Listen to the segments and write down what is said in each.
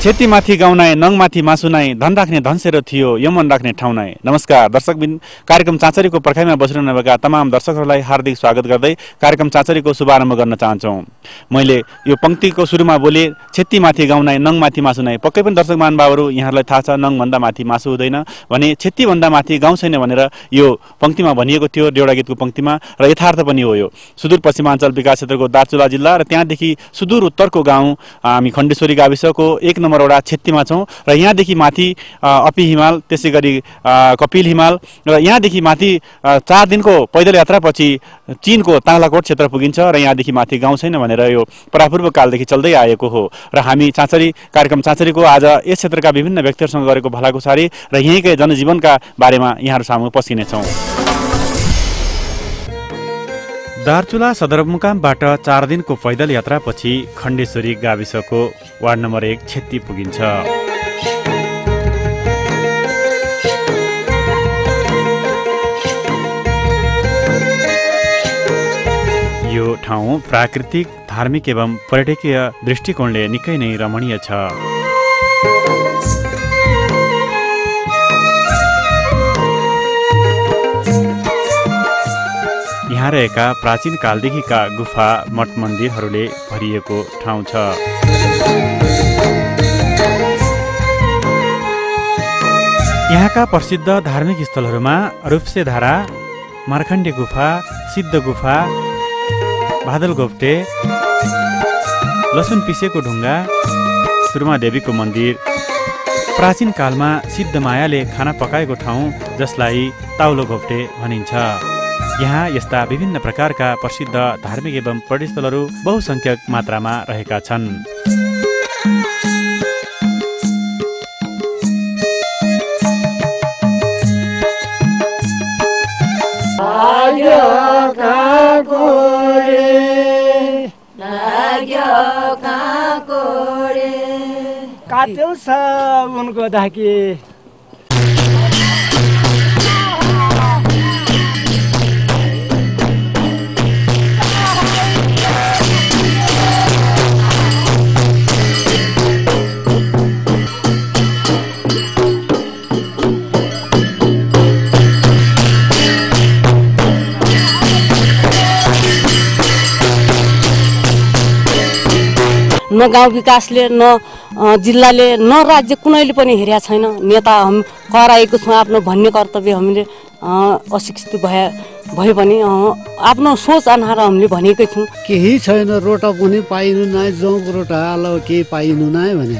छेतीमाथि गाउनाए नङमाथि मासुनाए धन राख्ने धनसेरो थियो यमन राख्ने ठाउँनाए। नमस्कार दर्शकबिन, कार्यक्रम चाँचरीको पर्खाइमा बसिरहनुभएका तमाम दर्शकहरूलाई हार्दिक स्वागत गर्दै कार्यक्रम चाँचरीको शुभारम्भ गर्न चाहन्छौँ। मैले यो पंक्तिको सुरुमा बोले छेतीमाथि गाउनाए नङमाथि मासुनाए। पक्कै पनि दर्शक महानुभावहरू यहाँहरूलाई थाहा छ नङभन्दा माथि मासु हुँदैन भने छेतीभन्दा माथि गाउँ छैन भनेर यो पंक्तिमा भनिएको थियो देउडा गीतको पंक्तिमा, र यथार्थ पनि हो। यो सुदूरपश्चिमाञ्चल विकास क्षेत्रको दार्चुला जिल्ला र त्यहाँदेखि सुदूर उत्तरको गाउँ हामी खण्डेश्वरी गाविसको 1 नम्बर वडा छेत्तीमा छौँ र यहाँदेखि माथि अपी हिमाल, त्यसै गरी कपिल हिमाल, र यहाँदेखि माथि 4 दिनको पैदल यात्रापछि चीनको ताङ्लाकोट क्षेत्र पुगिन्छ र यहाँदेखि माथि गाउँ छैन भनेर यो परापूर्व कालदेखि चल्दै आएको हो। र हामी चाँचरी कार्यक्रम चाँचरीको आज यस क्षेत्रका विभिन्न व्यक्तिहरूसँग गरेको भलाकुसारी र यहीँकै जनजीवनका बारेमा यहाँहरू सामु पस्किनेछौँ। दार्चुला सदरमुकामबाट 4 दिनको पैदल यात्रापछि खण्डेश्वरी गाविसको वार्ड नम्बर 1 छेत्ती पुगिन्छ। यो ठाउँ प्राकृतिक, धार्मिक एवं पर्यटकीय दृष्टिकोणले निकै नै रमणीय छ। यहाँ रहेका प्राचीन कालदेखिका गुफा, मठ मन्दिरहरूले भरिएको ठाउँ छ। यहाँका प्रसिद्ध धार्मिक स्थलहरूमा रूपसेधारा, मार्खण्डे गुफा, सिद्ध गुफा, भादलगोप्टे, लसुन पिसेको ढुङ्गा, सुरमा देवीको मन्दिर, प्राचीन कालमा सिद्ध मायाले खाना पकाएको ठाउँ जसलाई ताउलो गोप्टे भनिन्छ। यहाँ यस्ता विभिन्न प्रकारका प्रसिद्ध धार्मिक एवं पर्यटन स्थलहरू बहुसंख्यक मात्रामा रहेका छन्। काटेल छ उनको धाकी। न गाउँ विकासले, न जिल्लाले, न राज्य कुनैले पनि हेरेका छैन। नेता हामी कराएको छौँ, आफ्नो भन्ने कर्तव्य हामीले अशिक्षित भए पनि आफ्नो सोच अनुसार हामीले भनेकै छौँ। केही छैन, रोटा पनि पाइनु नै, जौको रोटा आलो केही पाइनु नै भने।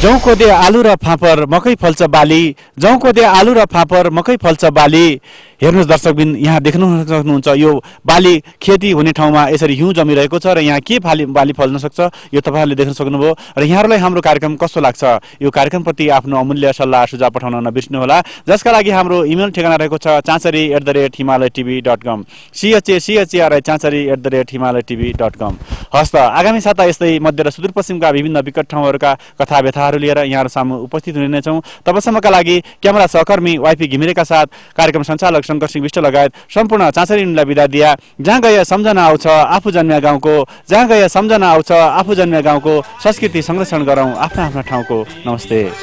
जौको दे आलु र फापर मकै फल्छ बाली, जौको दे आलु र फापर मकै फल्छ बाली। हेर्नुहोस् दर्शकबिन, यहाँ देख्नु सक्नुहुन्छ यो बाली खेती हुने ठाउँमा यसरी हिउँ जमिरहेको छ र यहाँ के बाली फल्न सक्छ यो तपाईँहरूले देख्न सक्नुभयो। र यहाँहरूलाई हाम्रो कार्यक्रम कस्तो लाग्छ, यो कार्यक्रमप्रति आफ्नो अमूल्य सल्लाह सुझाव पठाउन नबिर्सनुहोला, जसका लागि हाम्रो इमेल ठेगाना रहेको छ chanchari@himalaytv.com, chanchari@himalaytv.com। हस्त आगामी साता यस्तै मध्य र सुदूरपश्चिमका विभिन्न विकट ठाउँहरूका कथा व्यथाहरू लिएर यहाँहरू सामु उपस्थित हुने नै छौँ। तबसम्मका लागि क्यामेरा सहकर्मी वाइपी घिमिरेका साथ कार्यक्रम सञ्चालक शङ्कर सिंह विष्ट लगायत सम्पूर्ण चाँचरीलाई बिदा दिया। जहाँ गए सम्झना आउँछ आफू जन्मिया गाउँको, जहाँ गए सम्झना आउँछ आफू जन्मिया गाउँको, संस्कृति संरक्षण गरौँ आफ्ना आफ्ना ठाउँको। नमस्ते।